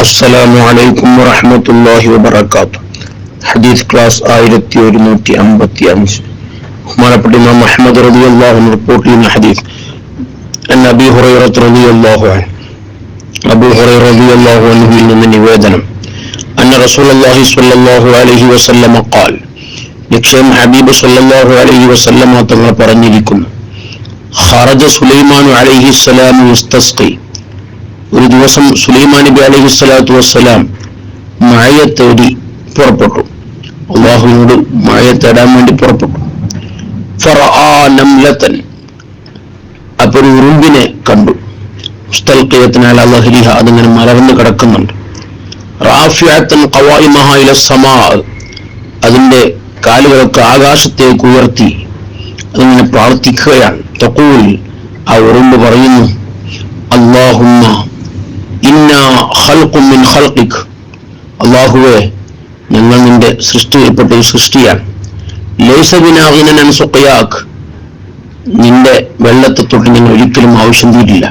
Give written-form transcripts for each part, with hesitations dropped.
അസ്സലാമു അലൈക്കും വറഹ്മത്തുള്ളാഹി വബറകാതുഹു. ഹദീസ് ക്ലാസ് 1155. ബഹുമാനപ്പെട്ട ഇമാം അഹ്മദ് റളിയല്ലാഹു അൻഹു റിപ്പോർട്ട് ചെയ്യുന്ന ഹദീസ് അബീ ഹുറൈറ റളിയല്ലാഹു അൻഹു, അബൂ ഹുറൈറ റളിയല്ലാഹു അൻഹുവിൽ നിന്ന് നിവേദനം, അന്ന റസൂലുള്ളാഹി സ്വല്ലല്ലാഹു അലൈഹി വസല്ലം ഖാൽ, നിശ്ചയം ഹബീബ് സ്വല്ലല്ലാഹു അലൈഹി വസല്ലം തങ്ങൾ പറഞ്ഞിരിക്കുന്നു, ഖറജ സുലൈമാൻ അലൈഹിസ്സലാം യസ്തസ്ഖി. ഒരു ദിവസം സുലൈമാൻ നബി അലൈഹി സ്വലാത്തു വസ്സലാം മഴയെ തേടി പുറപ്പെട്ടു. അള്ളാഹുവിനോട് മഴയെ തേടാൻ വേണ്ടി പുറപ്പെട്ടു. ഫറആ നംലതൻ, അപ്പോൾ ഒരു ഉറുമ്പിനെ കണ്ടു. മുസ്തൽഖിയതൻ അലാ ദഹ്രിഹ, അതിങ്ങനെ മലർന്ന് കിടക്കുന്നുണ്ട്. റാഫിഅതൻ ഖവായിമഹ ഇല സമാ, അതിന്റെ കാലുകളൊക്കെ ആകാശത്തേക്ക് ഉയർത്തി അതിങ്ങനെ പ്രാർത്ഥിക്കുകയാണ്. തഖൂൽ, ആ ഉറുമ്പ് പറയുന്നു, അല്ലാഹുമ്മ ഇന്നാ ഖൽഖും മിൻ ഖൽഖിക്, അല്ലാഹുവേ, ഞങ്ങൾ നിന്റെ സൃഷ്ടിയിൽപ്പെട്ട ഒരു സൃഷ്ടിയാണ്. ലൈസ ബിനാ ഗിനൻ അൻ സുഖയാക്, നിന്റെ വെള്ളത്തെ തൊട്ട് ഞങ്ങൾ ഒരിക്കലും ആവശ്യം തീരില്ല.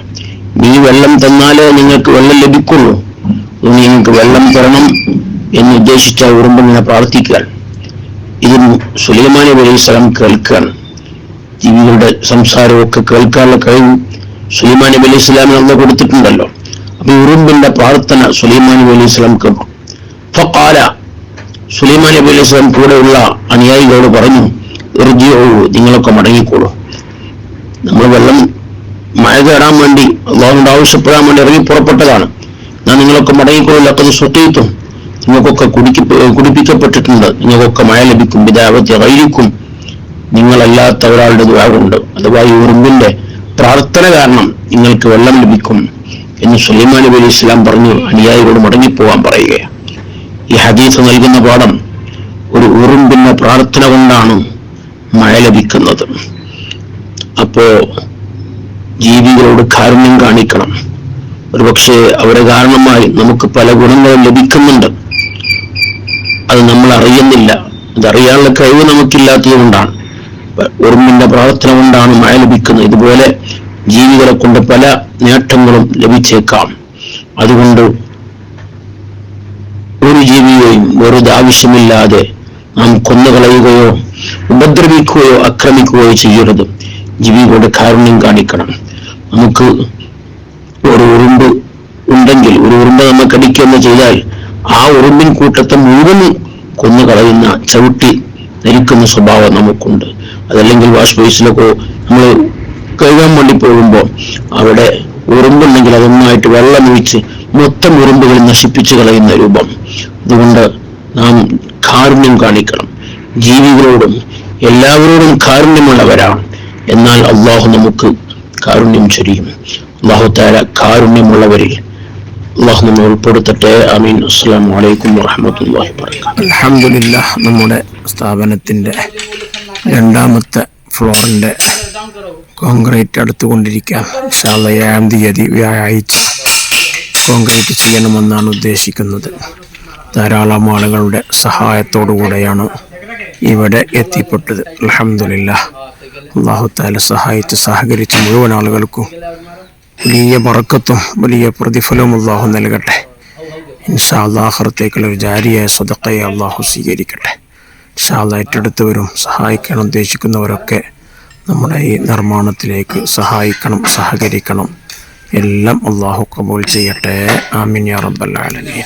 നീ വെള്ളം തന്നാലേ നിങ്ങൾക്ക് വെള്ളം ലഭിക്കുള്ളൂ. നിങ്ങൾക്ക് വെള്ളം തരണം എന്ന് ഉദ്ദേശിച്ച ഉറുമ്പ് ഇങ്ങനെ പ്രാർത്ഥിക്കുകയാണ്. ഇത് സുലൈമാൻ നബി അലൈഹി സ്വലാം കേൾക്കുകയാണ്. ജീവികളുടെ സംസാരമൊക്കെ കേൾക്കാനുള്ള കഴിവ് സുലൈമാൻ നബി അലൈഹി സ്വലാമിന് അള്ളാഹു കൊടുത്തിട്ടുണ്ടല്ലോ. അപ്പൊ ഉറുമ്പിന്റെ പ്രാർത്ഥന സുലൈമാൻ നബി അലൈഹി സ്വലാം കേട്ടു. ഫഖാല, സുലൈമാൻ നബി അലൈഹി സ്വലാം കൂടെയുള്ള അനുയായികളോട് പറഞ്ഞു, ഇർജിഊ, നിങ്ങളൊക്കെ മടങ്ങിക്കോളൂ. നമ്മൾ വെള്ളം മഴ തേടാൻ വേണ്ടി അള്ളാഹുവിനോട് ആവശ്യപ്പെടാൻ വേണ്ടി ഇറങ്ങി പുറപ്പെട്ടതാണ്. ഞാൻ നിങ്ങളൊക്കെ മടങ്ങിക്കോളൂ. ലഖദ് സുഖീതും, നിങ്ങൾക്കൊക്കെ കുടിപ്പിക്കപ്പെട്ടിട്ടുണ്ട്. നിങ്ങൾക്കൊക്കെ മഴ ലഭിക്കും. ബിദഅവതി ഗൈരിക്കും, നിങ്ങളല്ലാത്ത ഒരാളുടെ ദുആ കൊണ്ട്, അഥവാ ഈ ഉറുമ്പിന്റെ പ്രാർത്ഥന കാരണം നിങ്ങൾക്ക് വെള്ളം ലഭിക്കും എന്ന് സുലൈമാൻ നബി അലൈഹി സ്വലാം പറഞ്ഞു അനുയായികളോട് മടങ്ങിപ്പോവാൻ പറയുകയാണ്. ഈ ഹദീസ് നൽകുന്ന പാഠം, ഒരു ഉറുമ്പിന്റെ പ്രാർത്ഥന കൊണ്ടാണ് മഴ ലഭിക്കുന്നത്. അപ്പോ ജീവികളോട് കാരുണ്യം കാണിക്കണം. ഒരുപക്ഷെ അവരെ കാരണമായി നമുക്ക് പല ഗുണങ്ങളും ലഭിക്കുന്നുണ്ട്. അത് നമ്മൾ അറിയുന്നില്ല. അതറിയാനുള്ള കഴിവ് നമുക്കില്ലാത്തത് കൊണ്ടാണ്. ഉറുമ്പിന്റെ പ്രാർത്ഥന കൊണ്ടാണ് മഴ ലഭിക്കുന്നത്. ഇതുപോലെ ജീവികളെ കൊണ്ട് പല നേട്ടങ്ങളും ലഭിച്ചേക്കാം. അതുകൊണ്ട് ഒരു ജീവിയെയും വെറുതെ ആവശ്യമില്ലാതെ നാം കൊന്നുകളയുകയോ ഉപദ്രവിക്കുകയോ ആക്രമിക്കുകയോ ചെയ്യരുത്. ജീവികളുടെ കാരുണ്യം കാണിക്കണം. നമുക്ക് ഒരു ഉറുമ്പ് ഉണ്ടെങ്കിൽ, ഒരു ഉറുമ്പ് നമ്മൾ കടിക്കുകയെന്ന് ചെയ്താൽ ആ ഉറുമ്പിൻ കൂട്ടത്തെ മുഴുവനും കൊന്നുകളയുന്ന, ചവിട്ടി ധരിക്കുന്ന സ്വഭാവം നമുക്കുണ്ട്. അതല്ലെങ്കിൽ വാഷ് ബേസിലൊക്കെ നമ്മൾ കഴുകാൻ വേണ്ടി പോകുമ്പോൾ അവിടെ ഉറുമ്പുണ്ടെങ്കിൽ അതൊന്നായിട്ട് വെള്ളമൊഴിച്ച് മൊത്തം ഉറുമ്പുകൾ നശിപ്പിച്ചു കളയുന്ന രൂപം. അതുകൊണ്ട് നാം കാരുണ്യം കാണിക്കണം. ജീവികളോടും എല്ലാവരോടും കാരുണ്യമുള്ളവരാണ്. എന്നാൽ അള്ളാഹു നമുക്ക് കാരുണ്യം ചൊരിയും. അള്ളാഹു തആല കാരുണ്യമുള്ളവരിൽ അള്ളാഹു നമ്മെ ഉൾപ്പെടുത്തട്ടെ. ആമീൻ. അസ്സലാമു അലൈക്കും വറഹ്മത്തുള്ളാഹി വബറകാതുഹു. അൽഹംദുലില്ലാഹ്, നമ്മുടെ സ്ഥാപനത്തിന്റെ രണ്ടാമത്തെ ഫ്ലോറിന്റെ കോൺക്രീറ്റ് അടുത്തുകൊണ്ടിരിക്കാം. ഇൻഷാ അല്ലാഹ് 7-ാം തീയതി വ്യാഴാഴ്ച കോൺക്രീറ്റ് ചെയ്യണമെന്നാണ് ഉദ്ദേശിക്കുന്നത്. ധാരാളം ആളുകളുടെ സഹായത്തോടുകൂടെയാണ് ഇവിടെ എത്തിപ്പെട്ടത്. അൽഹംദുലില്ലാഹ്, അല്ലാഹു തആല സഹകരിച്ച മുഴുവൻ ആളുകൾക്കും വലിയ ബറക്കത്തും വലിയ പ്രതിഫലവും അല്ലാഹു നൽകട്ടെ. ഇൻഷാ അല്ലാഹ് ആഖിറത്തേക്കുള്ള ഒരു ജാരിയായ സദഖയെ അല്ലാഹു സ്വീകരിക്കട്ടെ. ഇൻഷാ അല്ലാഹ് ഏറ്റെടുത്തവരും സഹായിക്കാൻ ഉദ്ദേശിക്കുന്നവരൊക്കെ നമ്മുടെ ഈ നിർമ്മാണത്തിലേക്ക് സഹായിക്കണം, സഹകരിക്കണം. എല്ലാം അല്ലാഹു ഖബൂൽ ചെയ്യട്ടെ. ആമീൻ യാ റബ്ബൽ ആലമീൻ.